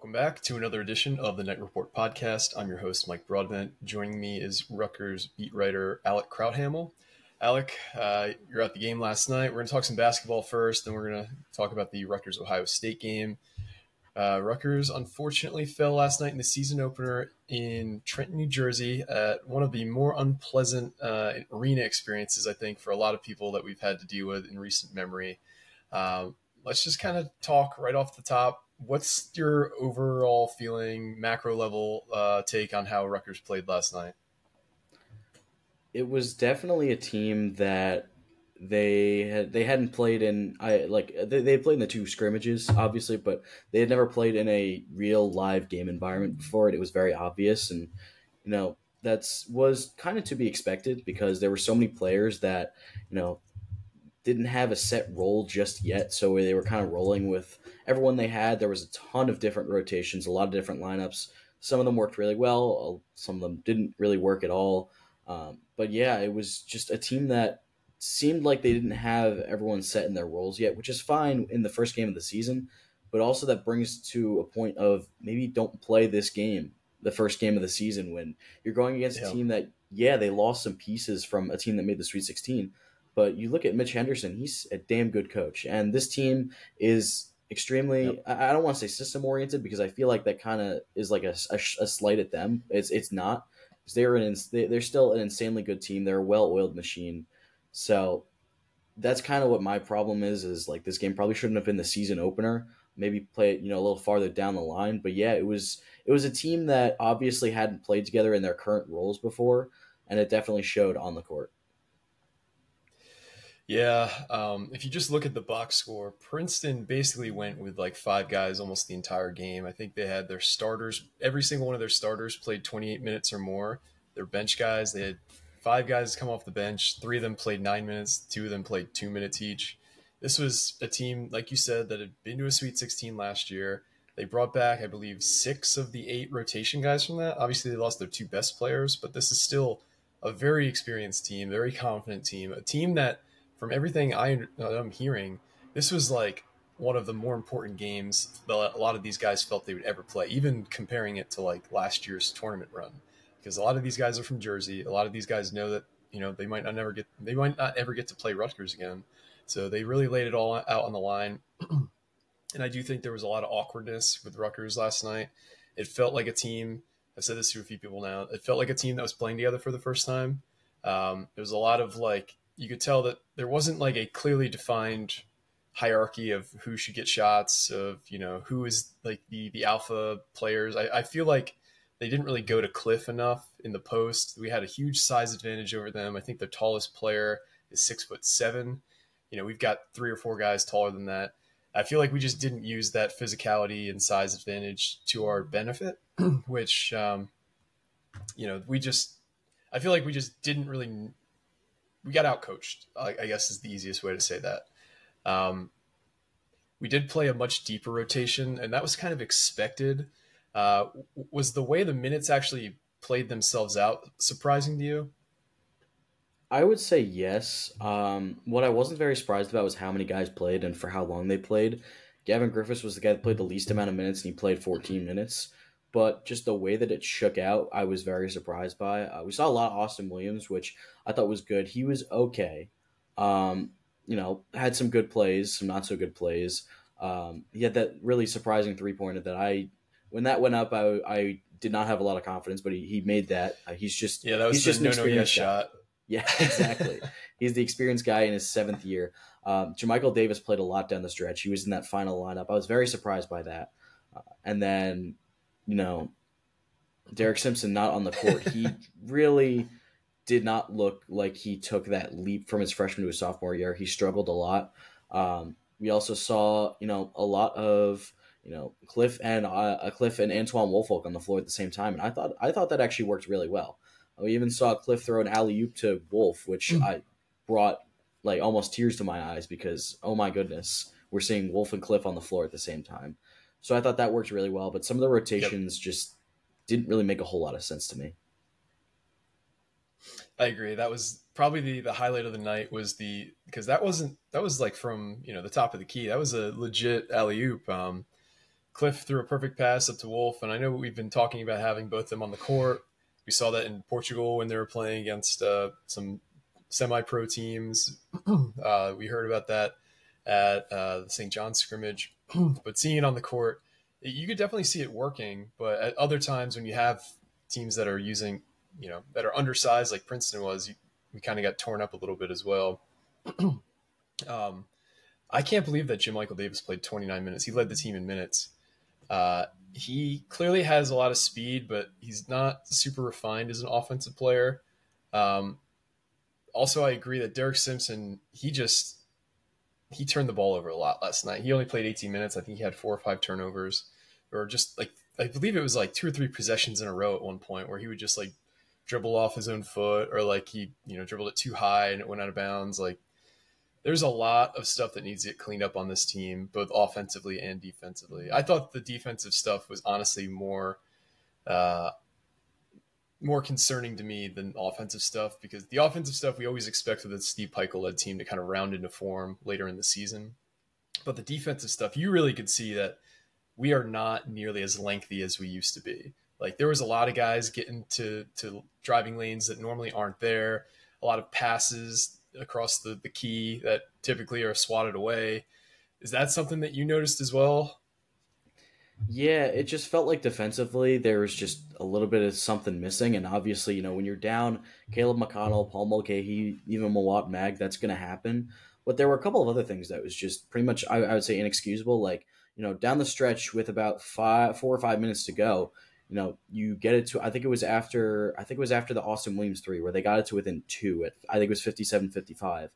Welcome back to another edition of the Night Report podcast. I'm your host, Mike Broadbent. Joining me is Rutgers beat writer Alec Crouthamel. Alec, you're at the game last night. We're going to talk some basketball first, then we're going to talk about the Rutgers-Ohio State game. Rutgers unfortunately fell last night in the season opener in Trenton, New Jersey, at one of the more unpleasant arena experiences, I think, for a lot of people that we've had to deal with in recent memory. Let's just kind of talk right off the top. What's your overall feeling, macro level take on how Rutgers played last night? It was definitely a team that they hadn't played in. They played in the two scrimmages, obviously, but they had never played in a real live game environment before. It was very obvious, and that's was kind of to be expected because there were so many players that didn't have a set role just yet, so they were kind of rolling with everyone they had. There was a ton of different rotations, a lot of different lineups. Some of them worked really well, some of them didn't really work at all. But yeah, it was just a team that seemed like they didn't have everyone set in their roles yet, which is fine in the first game of the season, but also that brings to a point of maybe don't play this game, the first game of the season, when you're going against a team that, they lost some pieces from a team that made the Sweet 16. But you look at Mitch Henderson, he's a damn good coach. And this team is extremely, I don't want to say system-oriented because I feel like that kind of is like a slight at them. It's not. They're still an insanely good team. They're a well-oiled machine. So that's kind of what my problem is like this game probably shouldn't have been the season opener. Maybe play it, a little farther down the line. But yeah, it was a team that obviously hadn't played together in their current roles before, and it definitely showed on the court. Yeah, if you just look at the box score, Princeton basically went with like five guys almost the entire game. I think they had their starters, every single one of their starters played 28 minutes or more. Their bench guys, they had five guys come off the bench. Three of them played 9 minutes. Two of them played 2 minutes each. This was a team, like you said, that had been to a Sweet 16 last year. They brought back, I believe, 6 of the 8 rotation guys from that. Obviously, they lost their 2 best players, but this is still a very experienced team, very confident team, a team that, from everything I'm hearing, this was like one of the more important games that a lot of these guys felt they would ever play, even comparing it to like last year's tournament run. Because a lot of these guys are from Jersey. A lot of these guys know that, they might not ever get to play Rutgers again. So they really laid it all out on the line. And I do think there was a lot of awkwardness with Rutgers last night. It felt like a team, I've said this to a few people now, it felt like a team that was playing together for the first time. There was a lot of you could tell that there wasn't like a clearly defined hierarchy of who should get shots, of, who is like the alpha players. I feel like they didn't really go to Cliff enough in the post. We had a huge size advantage over them. I think their tallest player is 6'7". We've got 3 or 4 guys taller than that. I feel like we just didn't use that physicality and size advantage to our benefit, which, I feel like we just didn't really, we got outcoached, I guess is the easiest way to say that. We did play a much deeper rotation, and that was kind of expected. Was the way the minutes actually played themselves out surprising to you? I would say yes. What I wasn't very surprised about was how many guys played and for how long they played. Gavin Griffiths was the guy that played the least amount of minutes, and he played 14 minutes. But just the way that it shook out, I was very surprised by. We saw a lot of Austin Williams, which I thought was good. He was okay. Had some good plays, some not so good plays. He had that really surprising 3-pointer that when that went up, I did not have a lot of confidence, but he made that. That was just no yes shot. Yeah, exactly. He's the experienced guy in his 7th year. Jermichael Davis played a lot down the stretch. He was in that final lineup. I was very surprised by that. And then, Derek Simpson not on the court. He really did not look like he took that leap from his freshman to his sophomore year. He struggled a lot. We also saw, a lot of, Cliff and Antoine Woolfolk on the floor at the same time. And I thought that actually worked really well. We even saw Cliff throw an alley-oop to Wolf, which I brought almost tears to my eyes because, oh my goodness, we're seeing Wolf and Cliff on the floor at the same time. So I thought that worked really well, but some of the rotations just didn't really make a whole lot of sense to me. I agree. That was probably the highlight of the night because that was like from, the top of the key. That was a legit alley-oop. Cliff threw a perfect pass up to Wolf, and I know we've been talking about having both of them on the court. We saw that in Portugal when they were playing against some semi-pro teams. We heard about that at the St. John's scrimmage, but seeing it on the court, you could definitely see it working. But at other times when you have teams that are using, that are undersized like Princeton was, we kind of got torn up a little bit as well. I can't believe that Jim Michael Davis played 29 minutes. He led the team in minutes. He clearly has a lot of speed, but he's not super refined as an offensive player. Also, I agree that Derek Simpson, he turned the ball over a lot last night. He only played 18 minutes. I think he had 4 or 5 turnovers, or just like, I believe it was like 2 or 3 possessions in a row at one point where he would just like dribble off his own foot, or like he, dribbled it too high and it went out of bounds. Like, there's a lot of stuff that needs to get cleaned up on this team, both offensively and defensively. I thought the defensive stuff was honestly more concerning to me than offensive stuff, because the offensive stuff we always expect with a Steve Peichel-led team to kind of round into form later in the season. But the defensive stuff, you really could see that we are not nearly as lengthy as we used to be. Like, there was a lot of guys getting to driving lanes that normally aren't there, a lot of passes across the key that typically are swatted away. Is that something that you noticed as well? Yeah, it just felt like defensively there was just a little bit of something missing. And obviously, when you're down Caleb McConnell, Paul Mulcahy, even Mawot Mag, that's going to happen. But there were a couple of other things that was just pretty much, I would say, inexcusable. Like, down the stretch with about 4 or 5 minutes to go, you get it to, I think it was after the Austin Williams 3 where they got it to within 2 at, I think it was 57-55.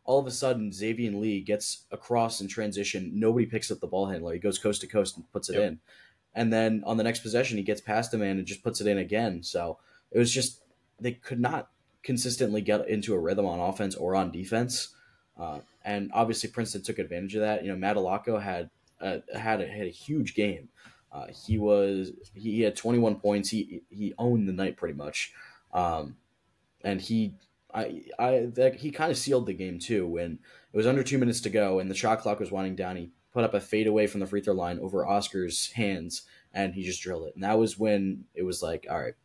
All of a sudden, Xavier Lee gets across in transition. Nobody picks up the ball handler. He goes coast to coast and puts it in. And then on the next possession, he gets past the man and just puts it in again. So it was just, they could not consistently get into a rhythm on offense or on defense. And obviously Princeton took advantage of that. Madalaco had a huge game. He had 21 points. He owned the night pretty much. And he kind of sealed the game too. When it was under 2 minutes to go and the shot clock was winding down, he put up a fadeaway from the free throw line over Oscar's hands, and he just drilled it. And that was when it was like, all right,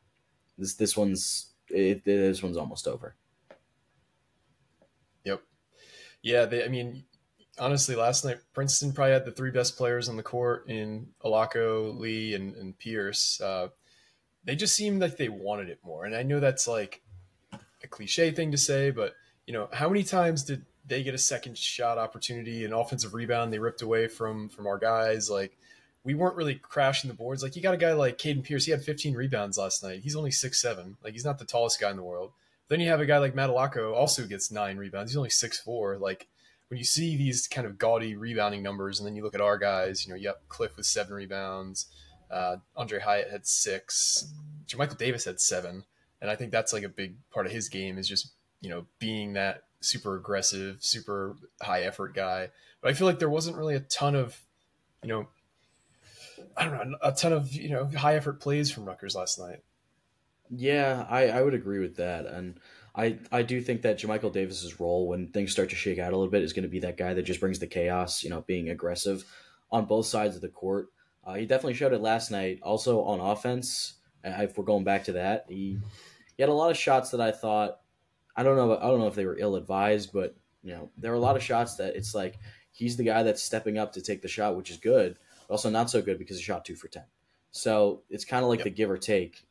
this one's almost over. Yep. Yeah. Honestly, last night Princeton probably had the 3 best players on the court in Alaco, Lee, and Pierce. They just seemed like they wanted it more, and I know that's like a cliche thing to say, but how many times did they get a second shot opportunity, an offensive rebound they ripped away from our guys? Like, we weren't really crashing the boards. Like, you got a guy like Caden Pierce, he had 15 rebounds last night. He's only 6'7". Like, he's not the tallest guy in the world. Then you have a guy like Madalaco, also gets 9 rebounds. He's only 6'4". Like, when you see these kind of gaudy rebounding numbers, and then you look at our guys, Cliff with 7 rebounds, Andre Hyatt had 6, Jermichael Davis had 7. And I think that's like a big part of his game is just, being that super aggressive, super high effort guy. But I feel like there wasn't really a ton of, high effort plays from Rutgers last night. Yeah, I would agree with that. And I do think that Jermichael Davis's role when things start to shake out a little bit is going to be that guy that just brings the chaos, being aggressive on both sides of the court. He definitely showed it last night. Also on offense, if we're going back to that, he had a lot of shots that I thought, I don't know if they were ill-advised, but there were a lot of shots that it's like he's the guy that's stepping up to take the shot, which is good, but also not so good because he shot 2 for 10. So it's kind of like the give or take.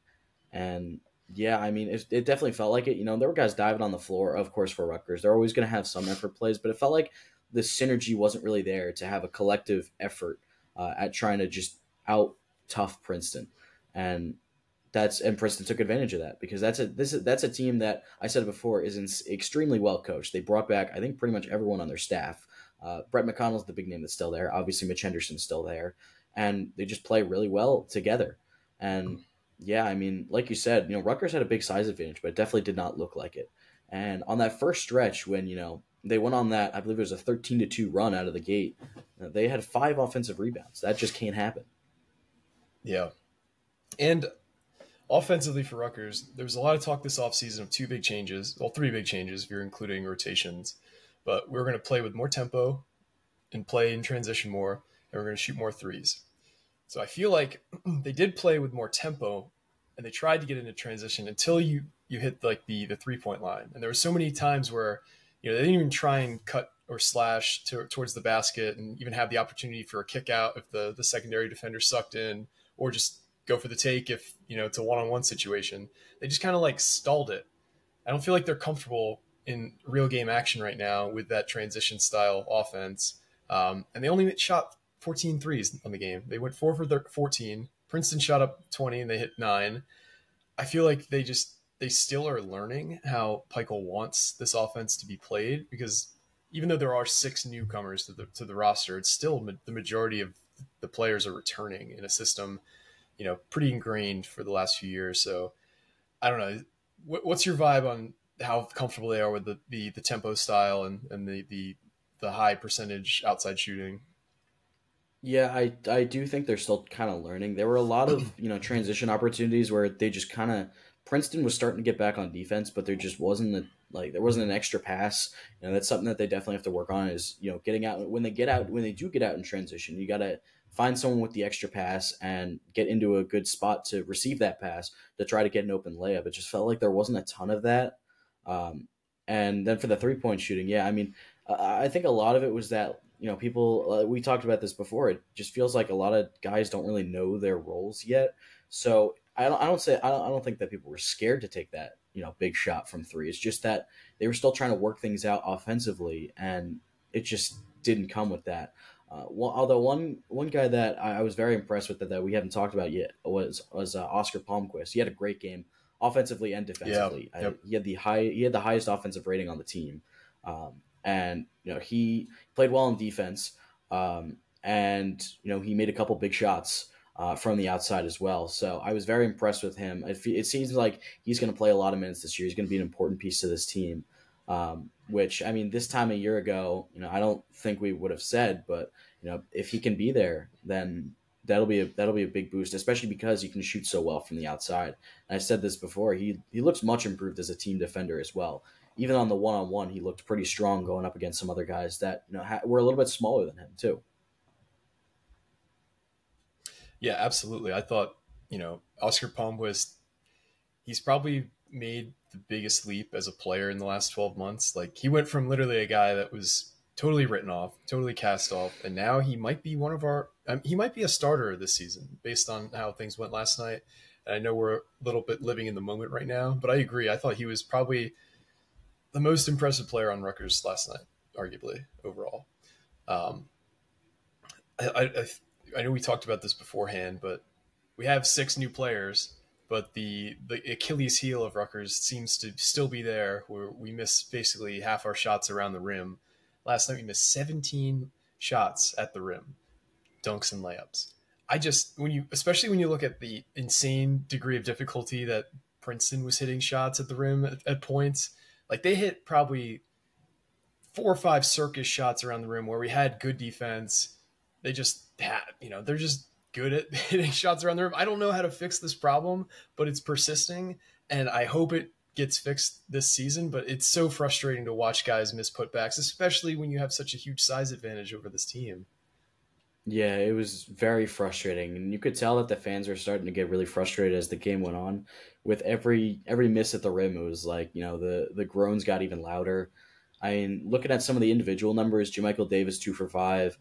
And yeah, it definitely felt like it. There were guys diving on the floor, of course, for Rutgers. They're always going to have some effort plays, but it felt like the synergy wasn't really there to have a collective effort at trying to just out tough Princeton. And Princeton took advantage of that because that's a team that I said before is extremely well coached. They brought back, I think, pretty much everyone on their staff. Brett McConnell's the big name that's still there. Obviously, Mitch Henderson's still there, and they just play really well together. And yeah, like you said, Rutgers had a big size advantage, but it definitely did not look like it. And on that first stretch, when they went on that, I believe it was a 13-2 run out of the gate, they had 5 offensive rebounds. That just can't happen. Yeah, and offensively for Rutgers, there was a lot of talk this offseason of 2 big changes. Well, 3 big changes if you're including rotations. But we're going to play with more tempo and play in transition more, and we're going to shoot more threes. So I feel like they did play with more tempo, and they tried to get into transition until you hit like the 3 point line. And there were so many times where they didn't even try and cut or slash towards the basket, and even have the opportunity for a kick out if the secondary defender sucked in, or just go for the take if it's a one-on-one situation. They just kind of like stalled it. I don't feel like they're comfortable in real game action right now with that transition style offense. And they only shot 14 threes on the game. They went 4 for 14. Princeton shot up 20 and they hit 9. I feel like they still are learning how Pikel wants this offense to be played, because even though there are 6 newcomers to the roster, it's still the majority of the players are returning in a system, pretty ingrained for the last few years. So I don't know. What's your vibe on how comfortable they are with the tempo style and the high percentage outside shooting? Yeah, I do think they're still kind of learning. There were a lot of transition opportunities where they just kind of Princeton was starting to get back on defense, but there just wasn't there wasn't an extra pass. That's something that they definitely have to work on. Is getting out when they do get out in transition, you got to find someone with the extra pass and get into a good spot to receive that pass to try to get an open layup. It just felt like there wasn't a ton of that. And then for the 3 point shooting, yeah, I mean, I think a lot of it was that people we talked about this before. It just feels like a lot of guys don't really know their roles yet. So I don't think that people were scared to take that big shot from 3. It's just that they were still trying to work things out offensively, and it just didn't come with that. Although one guy that I was very impressed with that we haven't talked about yet was Oscar Palmquist. He had a great game offensively and defensively. Yeah. Yep. He had the highest offensive rating on the team, and he played well in defense, and he made a couple big shots from the outside as well. So I was very impressed with him. It seems like he's going to play a lot of minutes this year. He's going to be an important piece to this team. Which, I mean, this time a year ago, I don't think we would have said, but if he can be there, then that'll be a big boost, especially because he can shoot so well from the outside. And I said this before, he looks much improved as a team defender as well. Even on the one-on-one, he looked pretty strong going up against some other guys that were a little bit smaller than him too. Yeah, absolutely. I thought Oscar Palmquist, he's probably made the biggest leap as a player in the last 12 months. Like, he went from literally a guy that was totally written off, totally cast off, and now he might be he might be a starter this season based on how things went last night. And I know we're a little bit living in the moment right now, but I agree. I thought he was probably the most impressive player on Rutgers last night, arguably, overall. I know we talked about this beforehand, but we have 6 new players, but the Achilles heel of Rutgers seems to still be there, where we miss basically half our shots around the rim. Last night we missed 17 shots at the rim, dunks and layups. Especially when you look at the insane degree of difficulty that Princeton was hitting shots at the rim at points, like they hit probably 4 or 5 circus shots around the rim where we had good defense. They just had, they're just good at hitting shots around the rim. I don't know how to fix this problem, but it's persisting, and I hope it gets fixed this season. But it's so frustrating to watch guys miss putbacks, especially when you have such a huge size advantage over this team. Yeah, it was very frustrating, and you could tell that the fans were starting to get really frustrated as the game went on. With every miss at the rim, it was like the groans got even louder. I mean, looking at some of the individual numbers, Jermichael Davis 2 for 5,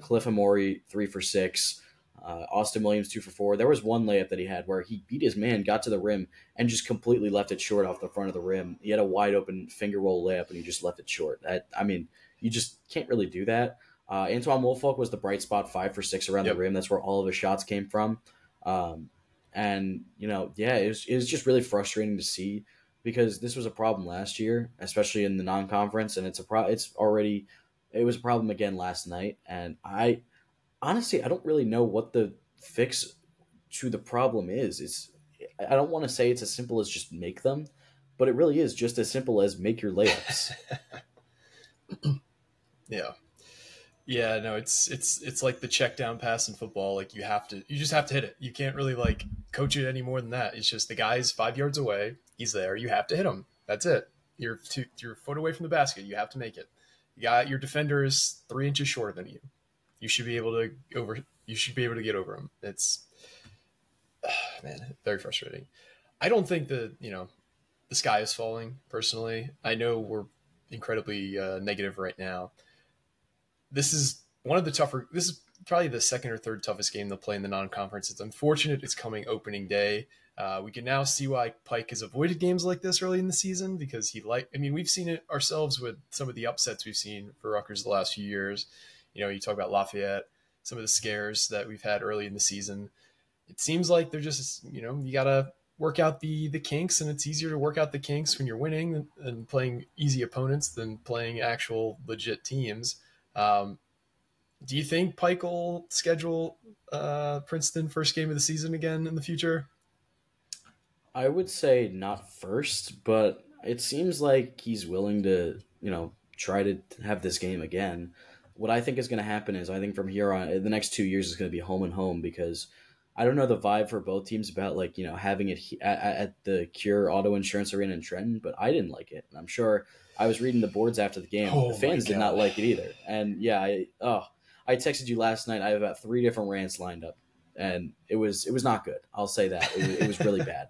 Cliff Amori 3 for 6, Austin Williams 2 for 4. There was one layup that he had where he beat his man, got to the rim, and just completely left it short off the front of the rim. He had a wide open finger roll layup, and he just left it short. I mean, you just can't really do that. Antoine Woolfolk was the bright spot, 5 for 6 around the rim. That's where all of his shots came from. And it was just really frustrating to see, because this was a problem last year, especially in the non-conference, and it was a problem again last night. And I don't really know what the fix to the problem is. I don't want to say it's as simple as just make them, but it really is just as simple as make your layups. Yeah. Yeah, no, it's like the check down pass in football. Like you just have to hit it. You can't really like coach it any more than that. It's just the guy's 5 yards away. He's there. You have to hit him. That's it. You're a foot away from the basket. You have to make it. Your defender is 3 inches shorter than you. You should be able to get over them. It's man, very frustrating. I don't think that the sky is falling. Personally, I know we're incredibly negative right now. This is one of the tougher. This is probably the second or third toughest game they'll play in the non-conference. It's unfortunate it's coming opening day. We can now see why Pike has avoided games like this early in the season because we've seen it ourselves with some of the upsets we've seen for Rutgers the last few years. You talk about Lafayette, some of the scares that we've had early in the season. It seems like they're just, you got to work out the kinks, and it's easier to work out the kinks when you're winning and playing easy opponents than playing actual legit teams. Do you think Pike will schedule Princeton first game of the season again in the future? I would say not first, but it seems like he's willing to, try to have this game again. What I think is going to happen is I think from here on, the next 2 years is going to be home and home because I don't know the vibe for both teams about having it at the Cure Auto Insurance Arena in Trenton, but I didn't like it. And I'm sure I was reading the boards after the game. Oh, the fans did not like it either. And yeah, I texted you last night. I have about 3 different rants lined up, and it was not good. I'll say that it was really bad.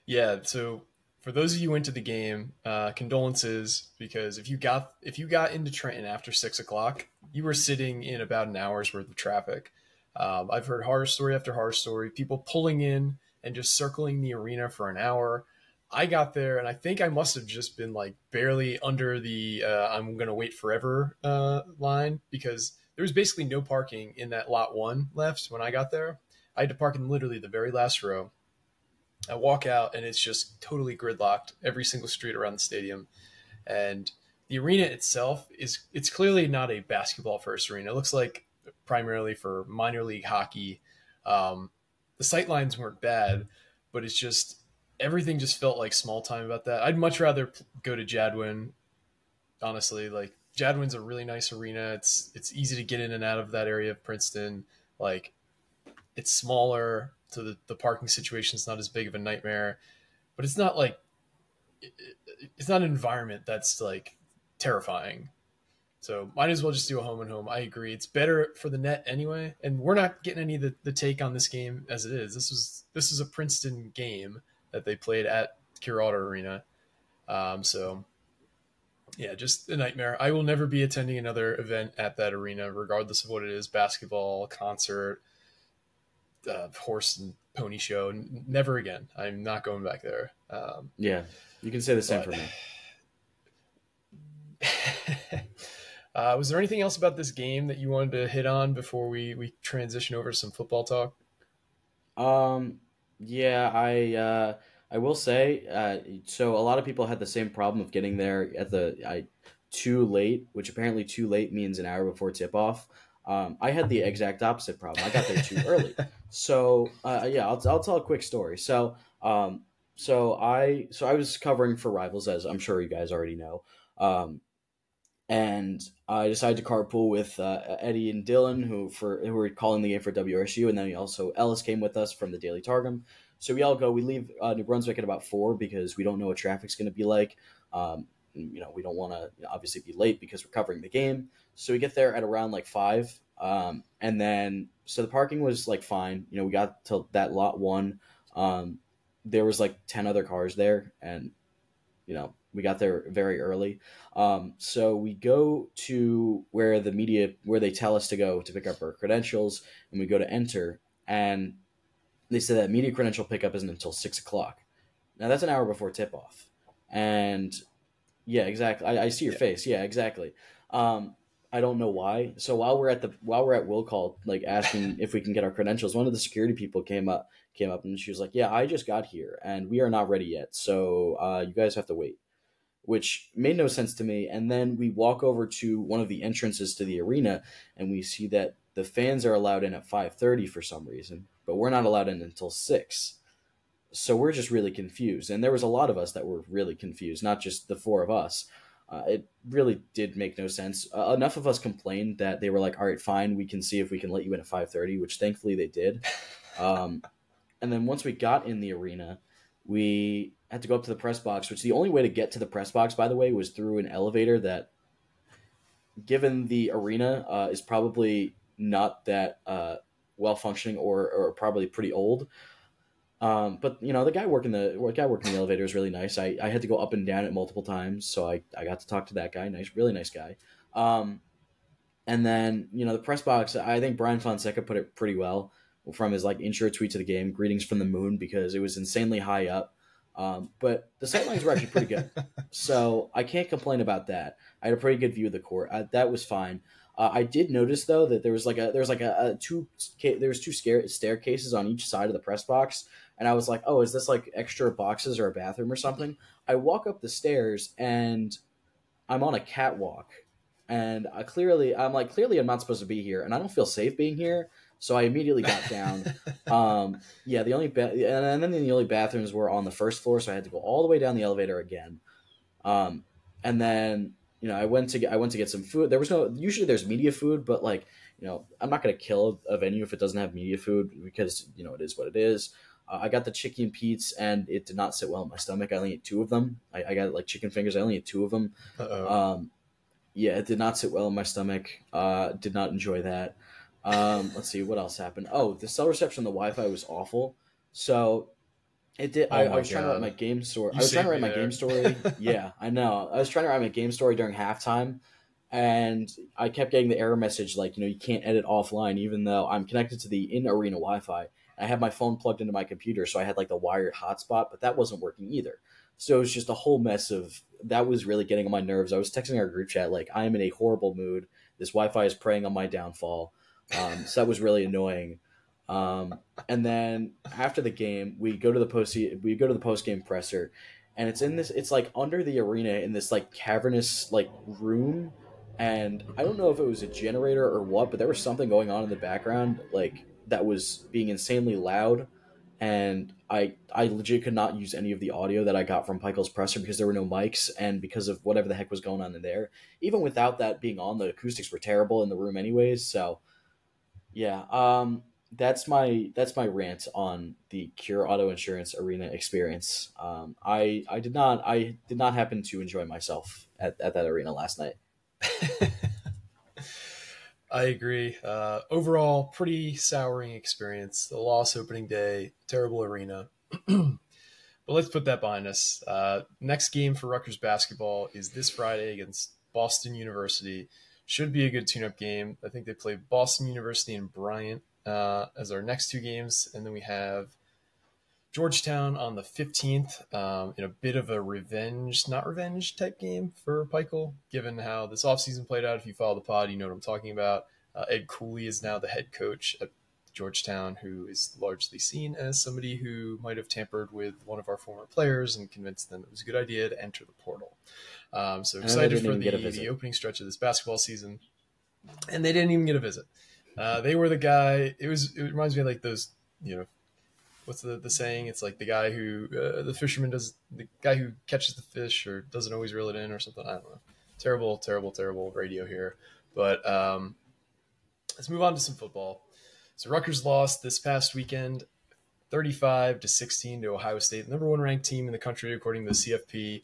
Yeah. So for those of you who went to the game, condolences, because if you got into Trenton after 6 o'clock, you were sitting in about an hour's worth of traffic. I've heard horror story after horror story, people pulling in and just circling the arena for an hour. I got there and I think I must have just been like barely under the I'm going to wait forever line because there was basically no parking in that lot 1 left when I got there. I had to park in literally the very last row. I walk out and it's just totally gridlocked, every single street around the stadium. And the arena itself it's clearly not a basketball first arena. It looks like primarily for minor league hockey. The sight lines weren't bad, but it's just everything just felt like small time about that. I'd much rather go to Jadwin, honestly. Like Jadwin's a really nice arena. It's easy to get in and out of that area of Princeton. Like it's smaller, so the parking situation is not as big of a nightmare. But it's not like it's not an environment that's like terrifying. So might as well just do a home and home. I agree. It's better for the net anyway. And we're not getting any of the take on this game as it is. This is a Princeton game that they played at Curado Arena. So yeah, just a nightmare. I will never be attending another event at that arena, regardless of what it is, basketball, concert, horse and pony show. Never again. I'm not going back there. Yeah, you can say the same for me. Was there anything else about this game that you wanted to hit on before we transition over to some football talk? Yeah, I will say, so a lot of people had the same problem of getting there at too late, which apparently too late means an hour before tip off. I had the exact opposite problem. I got there too early. So yeah, I'll tell a quick story. So I was covering for Rivals, as I'm sure you guys already know. And I decided to carpool with Eddie and Dylan, who were calling the game for WRSU, and then Ellis came with us from the Daily Targum. So we all go. We leave New Brunswick at about 4 because we don't know what traffic's going to be like. We don't want to obviously be late because we're covering the game. So we get there at around like 5, and then so the parking was like fine. We got to that lot 1. There was like 10 other cars there, and we got there very early. So we go to where they tell us to go to pick up our credentials, and we go to enter, and they say that media credential pickup isn't until 6 o'clock. Now that's an hour before tip off. And yeah, exactly. I see your face. Yeah, exactly. I don't know why. So while we're at will call, like asking if we can get our credentials, one of the security people came up and she was like, "Yeah, I just got here and we are not ready yet. So you guys have to wait." Which made no sense to me. And then we walk over to one of the entrances to the arena and we see that the fans are allowed in at 5:30 for some reason, but we're not allowed in until 6. So we're just really confused. And there was a lot of us that were really confused, not just the 4 of us. It really did make no sense. Enough of us complained that they were like, "All right, fine, we can see if we can let you in at 5:30, which thankfully they did. And then once we got in the arena, we had to go up to the press box, which the only way to get to the press box, by the way, was through an elevator that given the arena is probably not that well functioning or probably pretty old. But the guy working the elevator is really nice. I had to go up and down it multiple times, so I got to talk to that guy. Nice, really nice guy. And then the press box. I think Brian Fonseca put it pretty well from his intro tweet to the game. Greetings from the moon, because it was insanely high up. But the sightlines were actually pretty good, so I can't complain about that. I had a pretty good view of the court. That was fine. I did notice though that there was two staircases on each side of the press box, and I was like, oh, is this extra boxes or a bathroom or something? I walk up the stairs and I'm on a catwalk, and clearly I'm not supposed to be here, and I don't feel safe being here. So I immediately got down. Yeah, and then the only bathrooms were on the first floor, so I had to go all the way down the elevator again. And then I went to get some food. Usually there's media food, but I'm not gonna kill a venue if it doesn't have media food, because it is what it is. I got the chicken Pete's, and it did not sit well in my stomach. I only ate two of them. I got chicken fingers. I only ate two of them. Yeah, it did not sit well in my stomach. Did not enjoy that. Let's see what else happened. Oh, the cell reception, the Wi-Fi was awful. So it did. I was trying to write my game story. Game story. Yeah, I know. I was trying to write my game story during halftime, and I kept getting the error message you can't edit offline, even though I'm connected to the in-arena Wi-Fi. I had my phone plugged into my computer, so I had the wired hotspot, but that wasn't working either. So it was just a whole mess of that. Was really getting on my nerves. I was texting our group chat I am in a horrible mood. This Wi-Fi is preying on my downfall. So that was really annoying. And then after the game, we go to the post game presser, and it's under the arena in this cavernous room, and I don't know if it was a generator or what, but there was something going on in the background that was being insanely loud, and I legit could not use any of the audio that I got from Pikel's presser because there were no mics, and because of whatever the heck was going on in there. Even without that being on, the acoustics were terrible in the room anyways, so yeah, that's my rant on the Cure Auto Insurance Arena experience. I did not happen to enjoy myself at that arena last night. I agree. Overall, pretty souring experience. The loss opening day, terrible arena. But let's put that behind us. Next game for Rutgers basketball is this Friday against Boston University. Should be a good tune-up game. I think they play Boston University and Bryant as our next two games. And then we have Georgetown on the 15th in a bit of a not revenge type game for Pikel, given how this offseason played out. If you follow the pod, you know what I'm talking about. Ed Cooley is now the head coach at Georgetown, who is largely seen as somebody who might have tampered with one of our former players and convinced them it was a good idea to enter the portal. So excited for the opening stretch of this basketball season. And they didn't even get a visit. They were the guy. It reminds me of those, what's the saying? It's the guy who, the fisherman the guy who catches the fish or doesn't always reel it in or something. I don't know. Terrible, terrible, terrible radio here. But let's move on to some football. So Rutgers lost this past weekend, 35-16 to Ohio State, the number one ranked team in the country according to the CFP.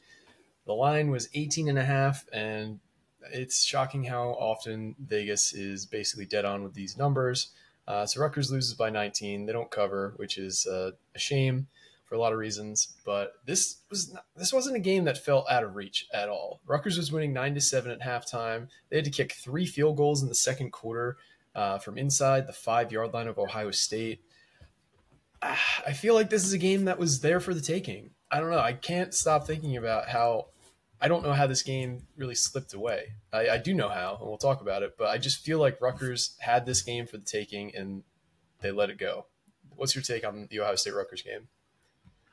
The line was 18.5, and it's shocking how often Vegas is basically dead on with these numbers. So Rutgers loses by 19. They don't cover, which is a shame for a lot of reasons. But this wasn't a game that felt out of reach at all. Rutgers was winning 9-7 at halftime. They had to kick 3 field goals in the second quarter from inside the 5-yard line of Ohio State. I feel like this is a game that was there for the taking. I don't know. I can't stop thinking about how I don't know how this game really slipped away. I do know how, and we'll talk about it, but I just feel like Rutgers had this game for the taking, and they let it go. What's your take on the Ohio State-Rutgers game?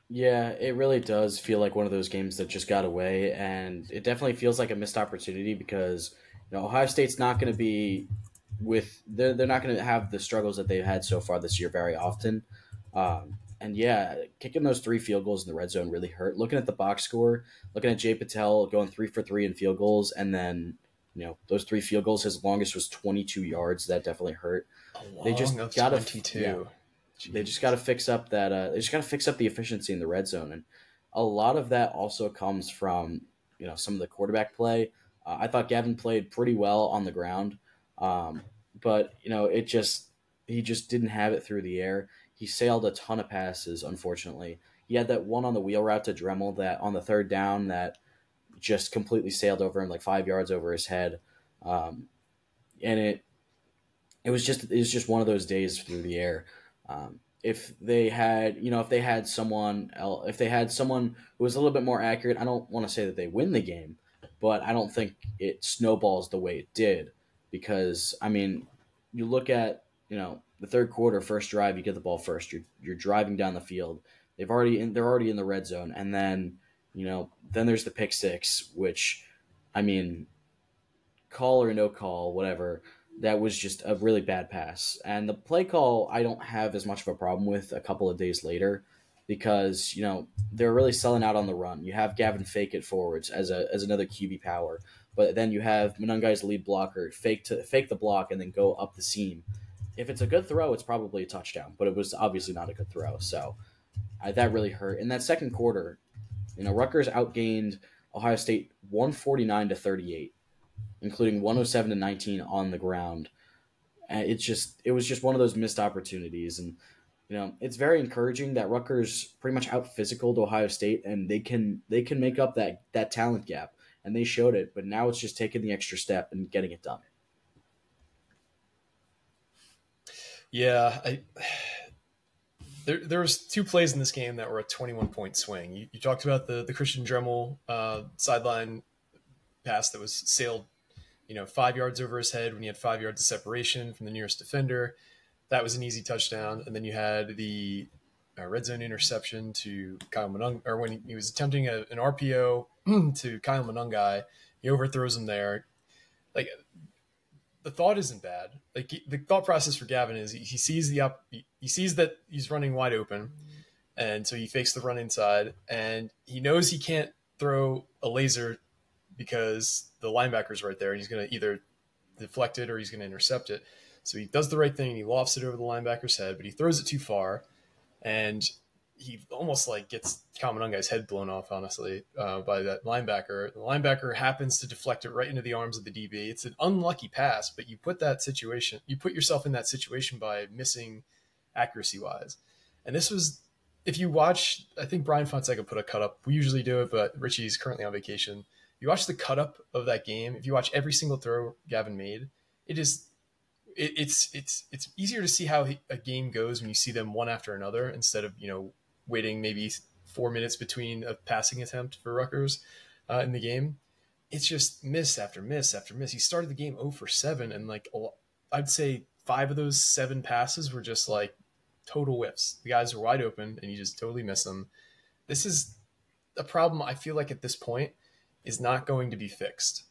Yeah, it really does feel like one of those games that just got away, and it definitely feels like a missed opportunity because Ohio State's not going to be they're not going to have the struggles that they've had so far this year very often. And yeah, kicking those 3 field goals in the red zone really hurt. Looking at the box score, looking at Jay Patel going 3 for 3 in field goals, and then those 3 field goals, his longest was 22 yards. That definitely hurt. They just got 22. Yeah, they just got to fix up that. They just got to fix up the efficiency in the red zone, and a lot of that also comes from some of the quarterback play. I thought Gavin played pretty well on the ground, um, but he just didn't have it through the air. He sailed a ton of passes. Unfortunately, he had that one on the wheel route to Dremel that on the third down that just completely sailed over him like 5 yards over his head, um, and it was just one of those days through the air. If they had, if they had someone else, if they had someone who was a little bit more accurate, I don't want to say that they win the game, but I don't think it snowballs the way it did because I mean, you look at the third quarter, first drive, you get the ball first, you're driving down the field, they're already in the red zone, and then then there's the pick six, which I mean, call or no call, whatever. That was just a really bad pass. And the play call, I don't have as much of a problem with a couple of days later because, they're really selling out on the run. You have Gavin fake it forwards as another QB power, but then you have Monungai's lead blocker fake the block and then go up the seam. If it's a good throw, it's probably a touchdown, but it was obviously not a good throw. So that really hurt. In that second quarter, Rutgers outgained Ohio State 149-38, including 107-19 on the ground. It was just one of those missed opportunities, and it's very encouraging that Rutgers pretty much out physicaled Ohio State, and they can make up that talent gap, and they showed it. But now it's just taking the extra step and getting it done. Yeah, there was two plays in this game that were a 21-point swing. You talked about the Christian Dremel sideline pass that was sailed 5 yards over his head when he had 5 yards of separation from the nearest defender. That was an easy touchdown. And then you had the red zone interception to Kyle Monungai, or when he was attempting an RPO to Kyle Monungai, he overthrows him there. Like, the thought isn't bad. Like, the thought process for Gavin is he sees he sees that he's running wide open, and so he fakes the run inside, and he knows he can't throw a laser because the linebacker's right there, and he's going to either deflect it or he's going to intercept it. So he does the right thing, and he lofts it over the linebacker's head, but he throws it too far, and he almost gets Kyle Monungai's head blown off, honestly, by that linebacker. The linebacker happens to deflect it right into the arms of the DB. It's an unlucky pass, but you put yourself in that situation by missing accuracy-wise. And this was, if you watch, I think Brian Fonseca put a cut up. We usually do it, but Richie's currently on vacation. You watch the cut up of that game. If you watch every single throw Gavin made, it's easier to see how a game goes when you see them one after another instead of waiting maybe 4 minutes between a passing attempt for Rutgers in the game. It's just miss after miss after miss. He started the game 0 for 7, and I'd say 5 of those 7 passes were just total whiffs. The guys were wide open, and you just totally miss them. This is a problem I feel like at this point is not going to be fixed.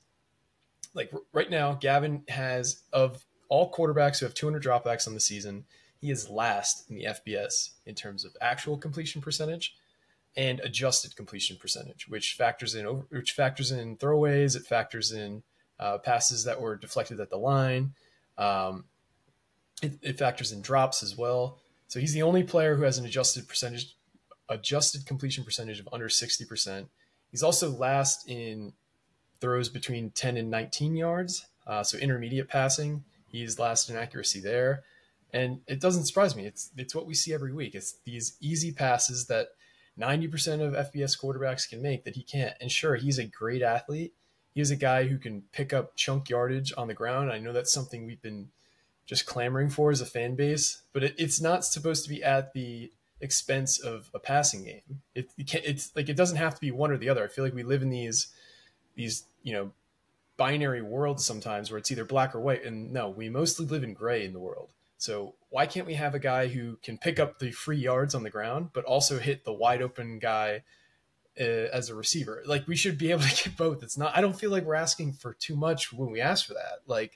Right now, Gavin has, of all quarterbacks who have 200 dropbacks on the season, he is last in the FBS in terms of actual completion percentage and adjusted completion percentage, which factors in throwaways, it factors in passes that were deflected at the line, it factors in drops as well. So he's the only player who has an adjusted completion percentage of under 60%. He's also last in throws between 10 and 19 yards, so intermediate passing. He's last in accuracy there. And it doesn't surprise me. It's what we see every week. It's these easy passes that 90% of FBS quarterbacks can make that he can't. And sure, he's a great athlete. He's a guy who can pick up chunk yardage on the ground. I know that's something we've been just clamoring for as a fan base, but it's not supposed to be at the expense of a passing game. It doesn't have to be one or the other. I feel like we live in these binary worlds sometimes where it's either black or white, and no, we mostly live in gray in the world. So why can't we have a guy who can pick up the free yards on the ground but also hit the wide open guy as a receiver? We should be able to get both. I don't feel like we're asking for too much when we ask for that.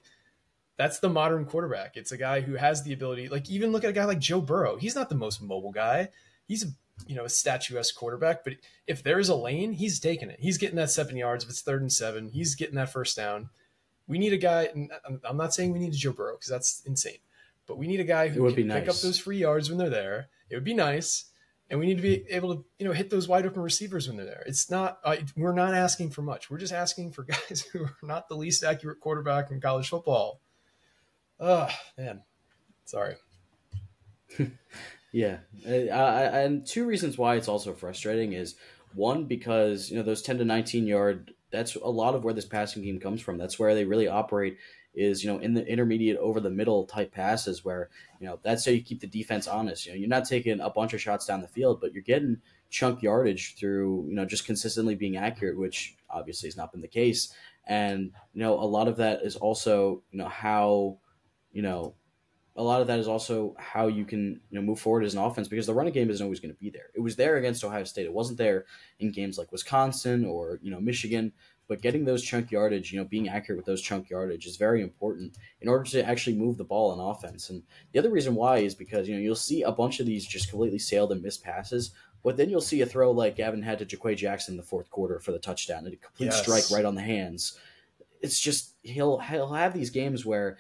That's the modern quarterback. It's a guy who has the ability, even look at a guy like Joe Burrow. He's not the most mobile guy. He's a statuesque quarterback, but if there is a lane, he's taking it. He's getting that 7 yards. If it's 3rd and 7, he's getting that first down. We need a guy, and I'm not saying we need a Joe Burrow because that's insane, but we need a guy who can pick up those free yards when they're there. It would be nice. and we need to be able to, hit those wide open receivers when they're there. It's not, we're not asking for much. We're just asking for guys who are not the least accurate quarterback in college football. Oh, man. Sorry. Yeah. And two reasons why it's also frustrating is, one, because, those 10 to 19 yard, that's a lot of where this passing game comes from. That's where they really operate is, in the intermediate over the middle type passes where, that's how you keep the defense honest. You're not taking a bunch of shots down the field, but you're getting chunk yardage through, just consistently being accurate, which obviously has not been the case. And, a lot of that is also, how, a lot of that is also how you can move forward as an offense, because the running game isn't always going to be there. It was there against Ohio State. It wasn't there in games like Wisconsin or Michigan. But getting those chunk yardage, being accurate with those chunk yardage is very important in order to actually move the ball on offense. And the other reason why is because you'll see a bunch of these just completely sailed and missed passes, but then you'll see a throw like Gavin had to Jaquay Jackson in the fourth quarter for the touchdown, and a complete strike right on the hands. It's just he'll have these games where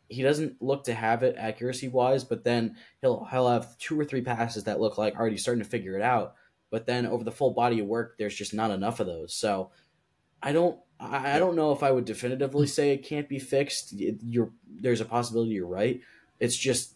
he doesn't look to have it accuracy wise, but then he'll have 2 or 3 passes that look like, all right, he's starting to figure it out. But then over the full body of work, there's just not enough of those. So I don't know if I would definitively say it can't be fixed. There's a possibility you're right. It's just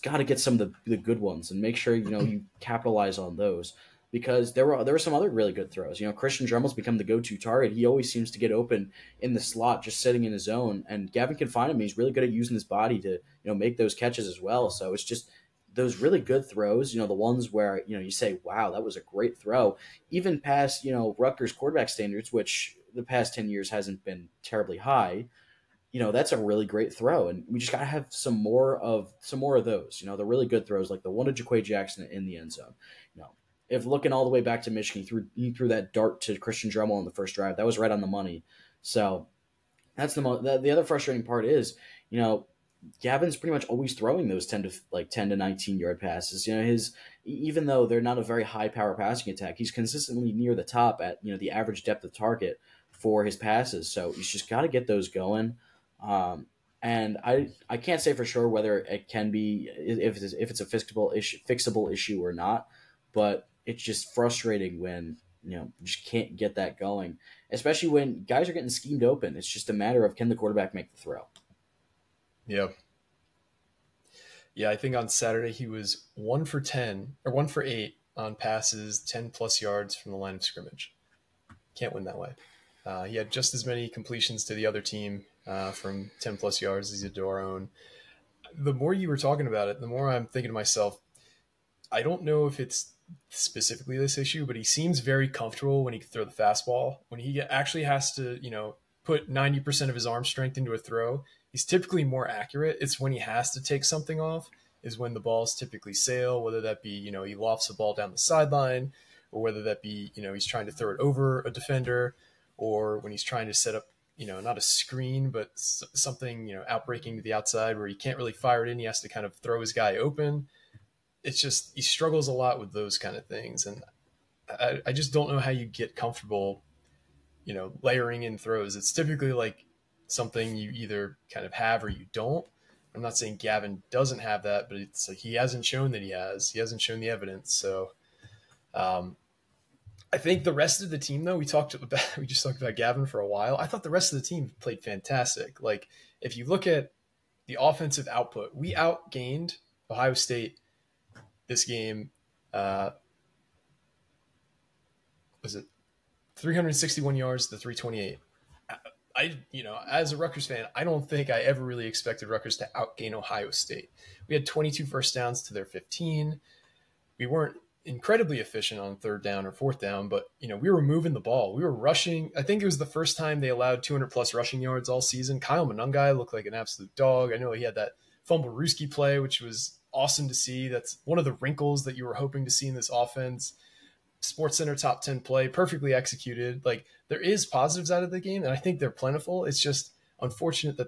got to get some of the good ones and make sure you capitalize on those, because there were some other really good throws. Christian Drummel's become the go-to target. He always seems to get open in the slot, just sitting in his zone, and Gavin can find him. He's really good at using his body to make those catches as well. So it's just those really good throws, the ones where you say, wow, that was a great throw, even past Rutgers quarterback standards, which the past 10 years hasn't been terribly high. That's a really great throw, and we just got to have some more of those. The really good throws, like the one to Jaquay Jackson in the end zone. If looking all the way back to Michigan, he threw that dart to Christian Drummel in the first drive. That was right on the money. So that's the other frustrating part is, Gavin's pretty much always throwing those 10 to 19 yard passes. Even though they're not a very high power passing attack, he's consistently near the top at the average depth of target for his passes. So he's just got to get those going. And I can't say for sure whether it can be, if it's a fixable issue or not, but it's just frustrating when you just can't get that going, especially when guys are getting schemed open. It's just a matter of, can the quarterback make the throw? Yeah. Yeah, I think on Saturday he was 1 for 8 on passes 10 plus yards from the line of scrimmage. Can't win that way. He had just as many completions to the other team from 10 plus yards as he did to our own. The more you were talking about it, the more I'm thinking to myself, I don't know if it's specifically this issue, but he seems very comfortable when he can throw the fastball. When he actually has to, put 90% of his arm strength into a throw, he's typically more accurate. It's when he has to take something off is when the balls typically sail, whether that be, he lofts the ball down the sideline, or whether that be, he's trying to throw it over a defender, or when he's trying to set up, not a screen, but something, outbreaking to the outside where he can't really fire it in. He has to kind of throw his guy open. It's just, he struggles a lot with those kind of things. And I just don't know how you get comfortable, layering in throws. It's typically like something you either kind of have or you don't. I'm not saying Gavin doesn't have that, but it's like he hasn't shown that he has. He hasn't shown the evidence. So I think the rest of the team, though, we just talked about Gavin for a while. I thought the rest of the team played fantastic. Like, if you look at the offensive output, we outgained Ohio State this game. Was it 361 yards to 328? As a Rutgers fan, I don't think I ever really expected Rutgers to outgain Ohio State. We had 22 first downs to their 15. We weren't incredibly efficient on third down or fourth down, but we were moving the ball. We were rushing. I think it was the first time they allowed 200 plus rushing yards all season. Kyle Monungai looked like an absolute dog. I know he had that fumble Ruski play, which was awesome to see. That's one of the wrinkles that you were hoping to see in this offense. SportsCenter top 10 play, perfectly executed. Like, there is positives out of the game, and I think they're plentiful. It's just unfortunate that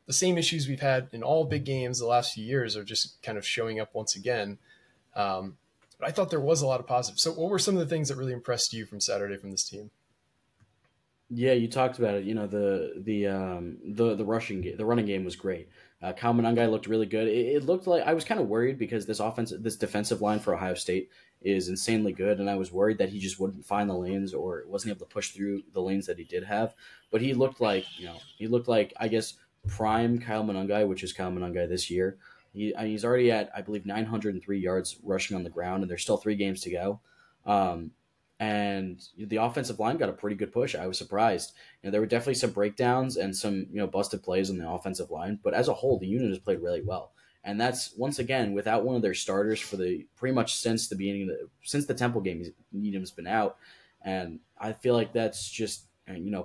the same issues we've had in all big games the last few years are just kind of showing up once again. But I thought there was a lot of positives. So what were some of the things that really impressed you from Saturday from this team? Yeah, you talked about it. You know, the rushing game, the running game was great. Kyle Monangai looked really good. It looked like I was kind of worried because this defensive line for Ohio State is insanely good, and I was worried that he just wouldn't find the lanes or wasn't able to push through the lanes that he did have. But he looked like I guess prime Kyle Monangai, which is Kyle Monangai this year. He's already at I believe 903 yards rushing on the ground, and there's still 3 games to go. Um, and the offensive line got a pretty good push. I was surprised. There were definitely some breakdowns and some busted plays on the offensive line, but as a whole, the unit has played really well. And that's once again without one of their starters for the pretty much since the beginning of since the Temple game. Needham's been out, and I feel like that's just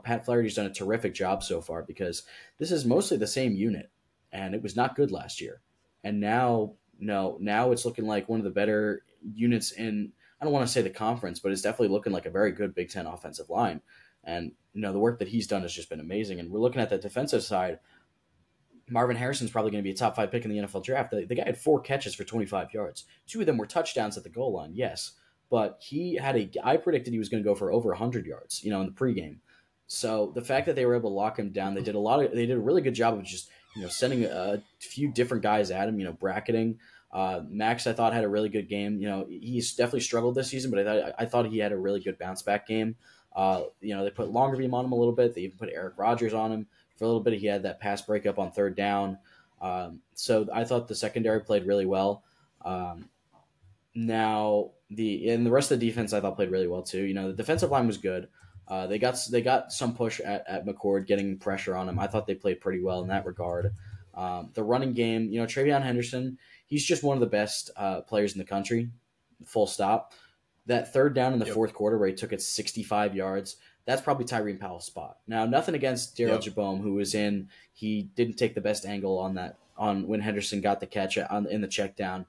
Pat Flaherty's done a terrific job so far because this is mostly the same unit, and it was not good last year, and now no now it's looking like one of the better units in I don't want to say the conference, but it's definitely looking like a very good Big Ten offensive line. And the work that he's done has just been amazing. And we're looking at the defensive side. Marvin Harrison's probably going to be a top 5 pick in the NFL draft. The guy had 4 catches for 25 yards. 2 of them were touchdowns at the goal line, yes, but I predicted he was going to go for over 100 yards, in the pregame. So the fact that they were able to lock him down, they did a really good job of just sending a few different guys at him, bracketing. Max, I thought, had a really good game. He's definitely struggled this season, but I thought he had a really good bounce back game. They put Longerbeam on him a little bit. They even put Eric Rogers on him for a little bit. He had that pass breakup on third down. So I thought the secondary played really well. The rest of the defense I thought played really well too. The defensive line was good. They got some push at McCord, getting pressure on him. I thought they played pretty well in that regard. The running game, Travion Henderson, he's just one of the best players in the country. Full stop. That third down in the fourth quarter where he took it 65 yards, that's probably Tyreen Powell's spot. Now, nothing against Daryl Jabome, who was in. He didn't take the best angle on when Henderson got the catch in the check down.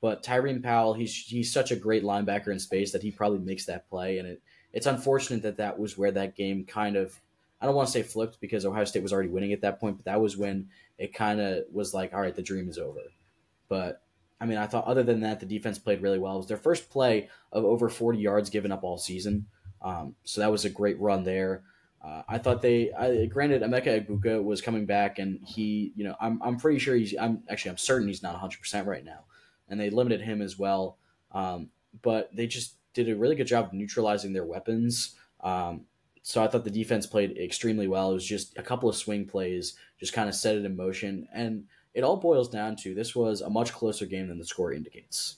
But Tyreen Powell, he's such a great linebacker in space that he probably makes that play. And it's unfortunate that was where that game kind of, I don't want to say flipped because Ohio State was already winning at that point, but that was when it kind of was like, all right, the dream is over. But I thought other than that, the defense played really well. It was their first play of over 40 yards given up all season. So that was a great run there. I thought granted, Emeka Egbuka was coming back, and I'm pretty sure I'm certain he's not 100% right now, and they limited him as well. But they just did a really good job of neutralizing their weapons. So I thought the defense played extremely well. It was just a couple of swing plays, just kind of set it in motion, and it all boils down to this was a much closer game than the score indicates.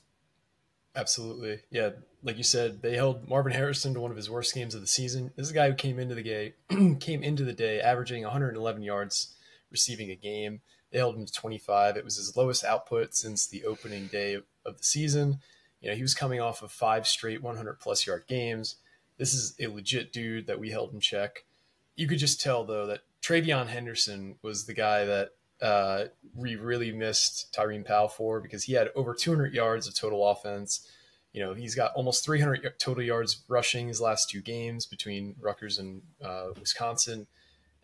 Absolutely. Yeah. Like you said, they held Marvin Harrison to one of his worst games of the season. This is a guy who came into the day averaging 111 yards receiving a game. They held him to 25. It was his lowest output since the opening day of the season. He was coming off of 5 straight 100+ yard games. This is a legit dude that we held in check. You could just tell, though, that Travion Henderson was the guy that we really missed Tyreen Powell for, because he had over 200 yards of total offense. He's got almost 300 total yards rushing his last 2 games between Rutgers and Wisconsin.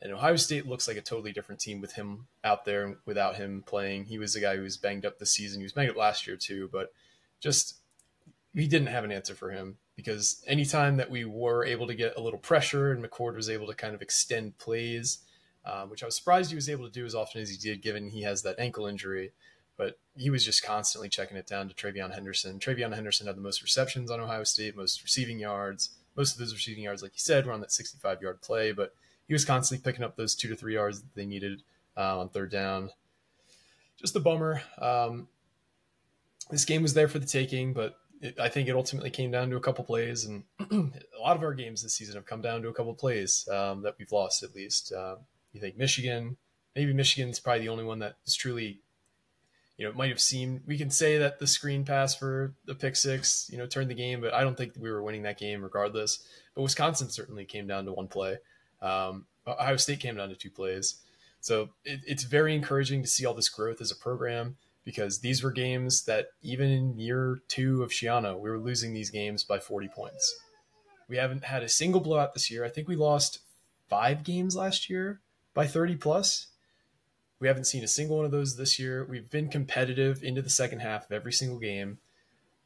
And Ohio State looks like a totally different team with him out there and without him playing. He was the guy who was banged up this season. He was banged up last year too, but just we didn't have an answer for him, because anytime that we were able to get a little pressure and McCord was able to kind of extend plays, which I was surprised he was able to do as often as he did, given he has that ankle injury. But he was just constantly checking it down to Travion Henderson. Travion Henderson had the most receptions on Ohio State, most receiving yards. Most of those receiving yards, like you said, were on that 65-yard play, but he was constantly picking up those 2 to 3 yards that they needed on third down. Just a bummer. This game was there for the taking, but I think it ultimately came down to a couple plays, and a lot of our games this season have come down to a couple plays that we've lost, at least. You think maybe Michigan's probably the only one that is truly, it might have seemed, we can say that the screen pass for the pick six, turned the game, but I don't think we were winning that game regardless. But Wisconsin certainly came down to 1 play. Ohio State came down to 2 plays. So it's very encouraging to see all this growth as a program, because these were games that even in year 2 of Shiano, we were losing these games by 40 points. We haven't had a single blowout this year. I think we lost 5 games last year by 30 plus. We haven't seen a single one of those this year. We've been competitive into the second half of every single game.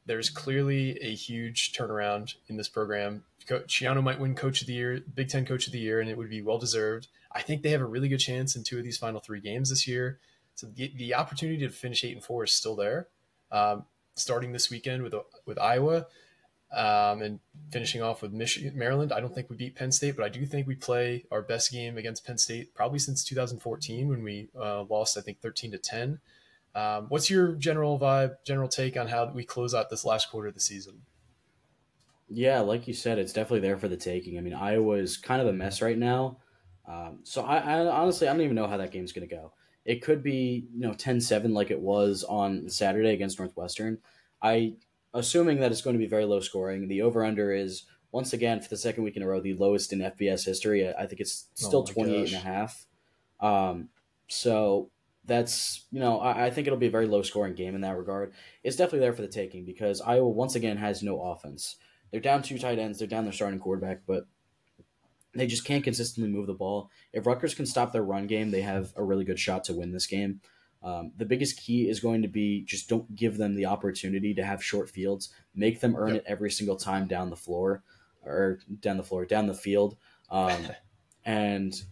there's clearly a huge turnaround in this program. Shiano might win Coach of the Year, Big Ten Coach of the Year, and it would be well deserved. I think they have a really good chance in 2 of these final 3 games this year. So the opportunity to finish 8-4 is still there. Starting this weekend with Iowa, and finishing off with Maryland. I don't think we beat Penn State, but I do think we play our best game against Penn State probably since 2014 when we lost, I think, 13-10. What's your general take on how we close out this last quarter of the season? Yeah, like you said, it's definitely there for the taking. I mean, Iowa is kind of a mess right now. So I honestly, I don't even know how that game's going to go. It could be, 10-7 like it was on Saturday against Northwestern. Assuming that it's going to be very low scoring. The over-under is, once again, for the second week in a row, the lowest in FBS history. I think it's still 28.5. So that's, I think it'll be a very low-scoring game in that regard. It's definitely there for the taking because Iowa, once again, has no offense. They're down 2 tight ends. They're down their starting quarterback, but they just can't consistently move the ball. If Rutgers can stop their run game, they have a really good shot to win this game. The biggest key is going to be just don't give them the opportunity to have short fields. Make them earn it every single time down the field. And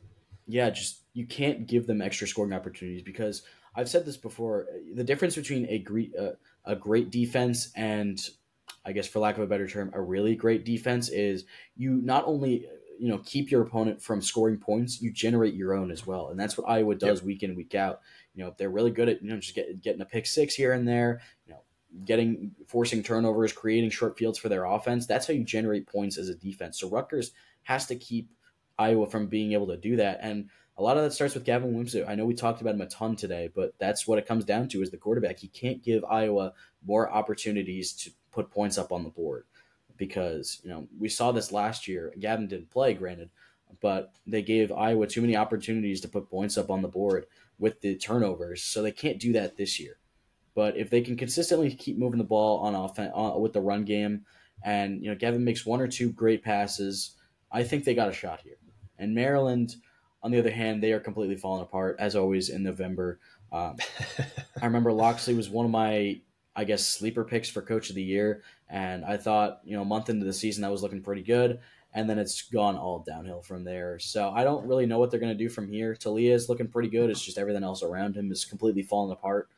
yeah, just you can't give them extra scoring opportunities because I've said this before. The difference between a great defense and, I guess for lack of a better term, a really great defense is you not only keep your opponent from scoring points, you generate your own as well. And that's what Iowa does week in, week out. They're really good at, just getting a pick six here and there, forcing turnovers, creating short fields for their offense. That's how you generate points as a defense. So Rutgers has to keep Iowa from being able to do that. And a lot of that starts with Gavin Wimsatt. I know we talked about him a ton today, but that's what it comes down to is the quarterback. He can't give Iowa more opportunities to put points up on the board. Because, we saw this last year. Gavin didn't play, granted, but they gave Iowa too many opportunities to put points up on the board with the turnovers, so they can't do that this year. But if they can consistently keep moving the ball on offense with the run game, and Gavin makes 1 or 2 great passes, I think they got a shot here. And Maryland, on the other hand, they are completely falling apart as always in November. I remember Loxley was one of my, I guess, sleeper picks for Coach of the Year. And I thought, a month into the season, that was looking pretty good. And then it's gone all downhill from there. So I don't really know what they're going to do from here. Talia is looking pretty good. It's just everything else around him is completely falling apart.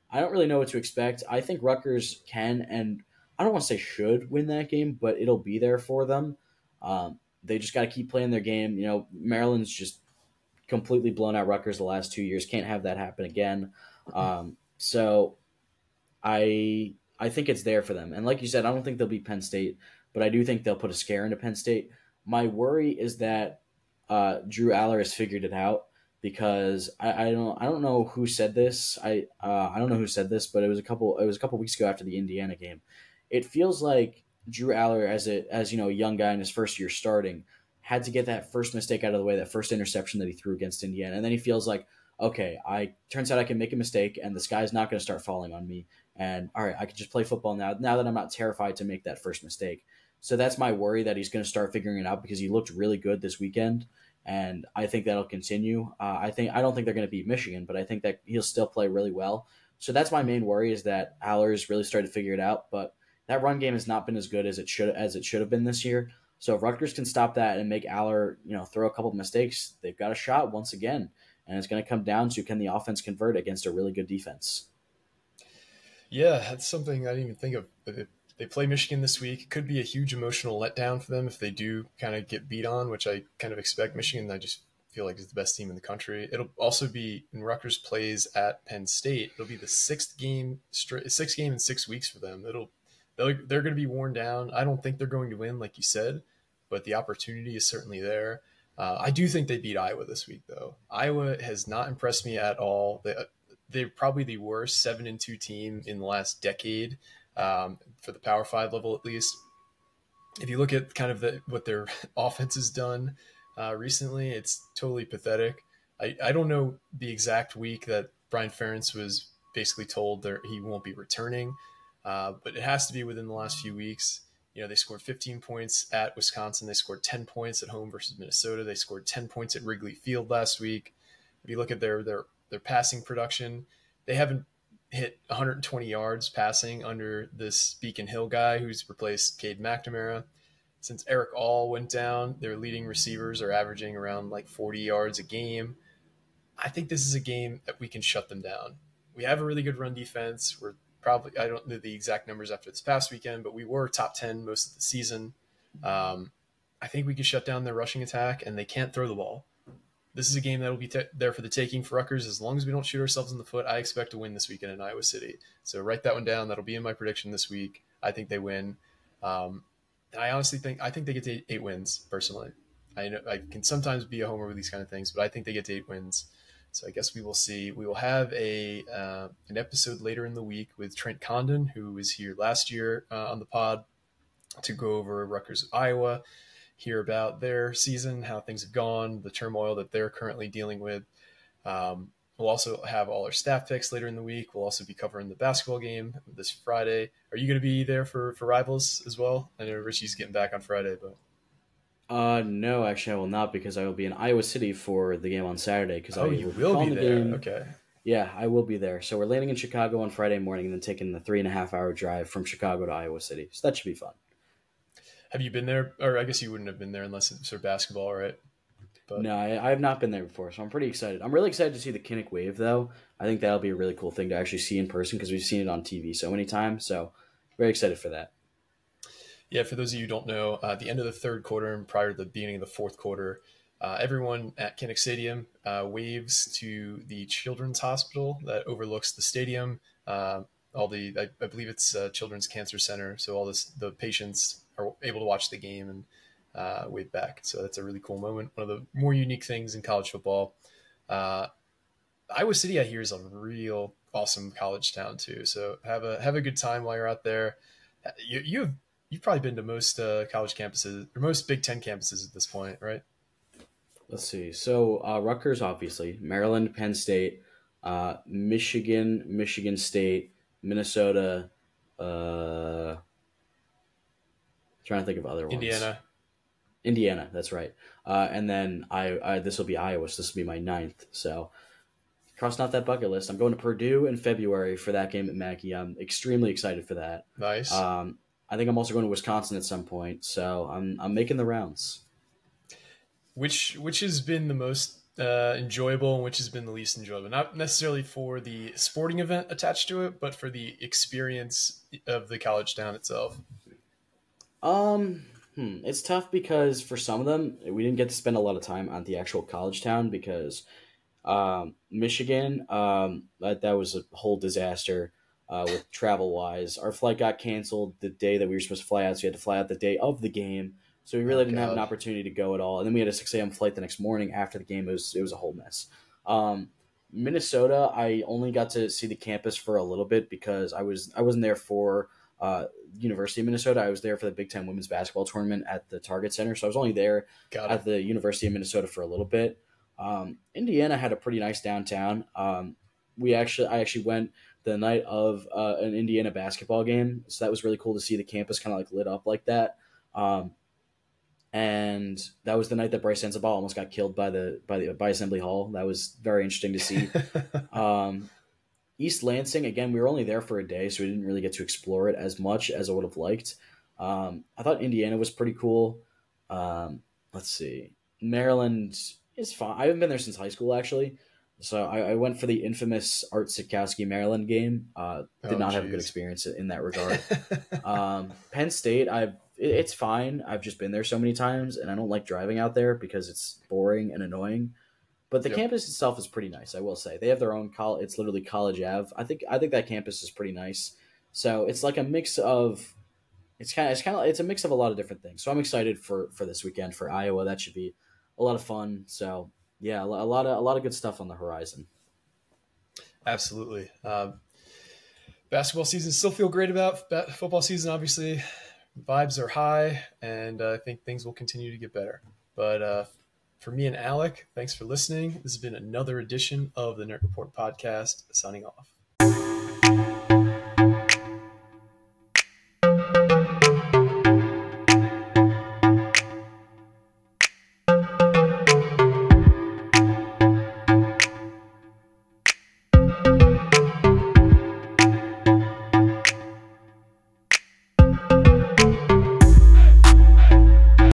I don't really know what to expect. I think Rutgers can, and I don't want to say should win that game, but it'll be there for them. They just got to keep playing their game. Maryland's just completely blown out Rutgers the last 2 years. Can't have that happen again. So I think it's there for them. And like you said, I don't think they'll beat Penn State, but I do think they'll put a scare into Penn State. My worry is that Drew Aller has figured it out because I don't know who said this. I don't know who said this, but it was a couple weeks ago after the Indiana game. It feels like Drew Aller, as a young guy in his first year starting, had to get that first mistake out of the way, that first interception that he threw against Indiana, and then he feels like, okay, turns out I can make a mistake, and the sky's not going to start falling on me. And all right, I can just play football now that I'm not terrified to make that first mistake. So that's my worry, that he's going to start figuring it out because he looked really good this weekend, and I think that'll continue. I don't think they're going to beat Michigan, but I think that he'll still play really well. So that's my main worry, is that Aller's really started to figure it out, but that run game has not been as good as it should have been this year. So if Rutgers can stop that and make Aller, throw a couple of mistakes, they've got a shot once again. And it's going to come down to, can the offense convert against a really good defense? Yeah, that's something I didn't even think of. They play Michigan this week. It could be a huge emotional letdown for them if they do kind of get beat on, which I kind of expect. Michigan, I just feel like is the best team in the country. It'll also be, when Rutgers plays at Penn State, it'll be the sixth game in 6 weeks for them. They're going to be worn down. I don't think they're going to win, like you said, but the opportunity is certainly there. I do think they beat Iowa this week, though. Iowa has not impressed me at all. They're probably the worst 7-2 team in the last decade, for the Power 5 level at least. If you look at kind of what their offense has done recently, it's totally pathetic. I don't know the exact week that Brian Ferentz was basically told that he won't be returning, but it has to be within the last few weeks. They scored 15 points at Wisconsin. They scored 10 points at home versus Minnesota. They scored 10 points at Wrigley Field last week. If you look at their passing production, they haven't hit 120 yards passing under this Beacon Hill guy who's replaced Cade McNamara. Since Eric All went down, their leading receivers are averaging around like 40 yards a game. I think this is a game that we can shut them down. We have a really good run defense. We're probably, I don't know the exact numbers after this past weekend, but we were top 10 most of the season. I think we can shut down their rushing attack, and they can't throw the ball. This is a game that will be there for the taking for Rutgers. As long as we don't shoot ourselves in the foot, I expect to win this weekend in Iowa City. So write that one down. That'll be in my prediction this week. I think they win. And I honestly think they get to 8 wins, personally. I know I can sometimes be a homer with these kind of things, but I think they get to 8 wins. So I guess we will see. We will have an episode later in the week with Trent Condon, who was here last year on the pod, to go over Rutgers, Iowa, hear about their season, how things have gone, the turmoil that they're currently dealing with. We'll also have all our staff picks later in the week. We'll also be covering the basketball game this Friday. Are you going to be there for Rivals as well? I know Richie's getting back on Friday, but... No, actually, I will not, because I will be in Iowa City for the game on Saturday. You will be there. Okay. Yeah, I will be there. So we're landing in Chicago on Friday morning and then taking the 3.5-hour drive from Chicago to Iowa City. So that should be fun. Have you been there? Or I guess you wouldn't have been there unless it's for basketball, right? But... No, I have not been there before, so I'm pretty excited. I'm really excited to see the Kinnick Wave, though. I think that'll be a really cool thing to actually see in person, because we've seen it on TV so many times. So very excited for that. Yeah, for those of you who don't know, at the end of the third quarter and prior to the beginning of the fourth quarter, everyone at Kinnick Stadium waves to the Children's Hospital that overlooks the stadium. I believe it's Children's Cancer Center, so the patients are able to watch the game and wave back. So that's a really cool moment. One of the more unique things in college football. Iowa City, I hear, is a real awesome college town too. So have a good time while you're out there. You've probably been to most college campuses, or most Big Ten campuses at this point, right? Let's see. So Rutgers, obviously, Maryland, Penn State, Michigan, Michigan State, Minnesota. Trying to think of other ones. Indiana, that's right. And then this will be Iowa, so this will be my 9th. So crossing off that bucket list. I'm going to Purdue in February for that game at Mackey. I'm extremely excited for that. Nice. I think I'm also going to Wisconsin at some point, so I'm making the rounds. Which has been the most enjoyable and which has been the least enjoyable? Not necessarily for the sporting event attached to it, but for the experience of the college town itself. It's tough because for some of them, we didn't get to spend a lot of time on the actual college town because Michigan, that was a whole disaster. With travel-wise. Our flight got canceled the day that we were supposed to fly out, so we had to fly out the day of the game. So we really didn't have an opportunity to go at all. And then we had a 6 a.m. flight the next morning after the game. It was a whole mess. Minnesota, I only got to see the campus for a little bit because I wasn't there for University of Minnesota. I was there for the Big Ten women's basketball tournament at the Target Center. So I was only there at the University of Minnesota for a little bit. Indiana had a pretty nice downtown. I actually went the night of an Indiana basketball game. So that was really cool to see the campus kind of like lit up like that. And that was the night that Bryce Sensabaugh almost got killed by Assembly Hall. That was very interesting to see. East Lansing, again, we were only there for a day, so we didn't really get to explore it as much as I would have liked. I thought Indiana was pretty cool. Let's see. Maryland is fine. I haven't been there since high school, actually. So I went for the infamous Art Sikowski Maryland game. Did not have a good experience in that regard. Penn State, it's fine. I've just been there so many times, and I don't like driving out there because it's boring and annoying. But the campus itself is pretty nice, I will say. They have their own college. It's literally College Ave. I think that campus is pretty nice. So it's like a mix of it's a mix of a lot of different things. So I'm excited for this weekend for Iowa. That should be a lot of fun. So yeah, a lot of good stuff on the horizon. Absolutely. Basketball season still feel great about. Football season, obviously, vibes are high, and I think things will continue to get better. But for me and Alec, thanks for listening. This has been another edition of the Net Report podcast. Signing off.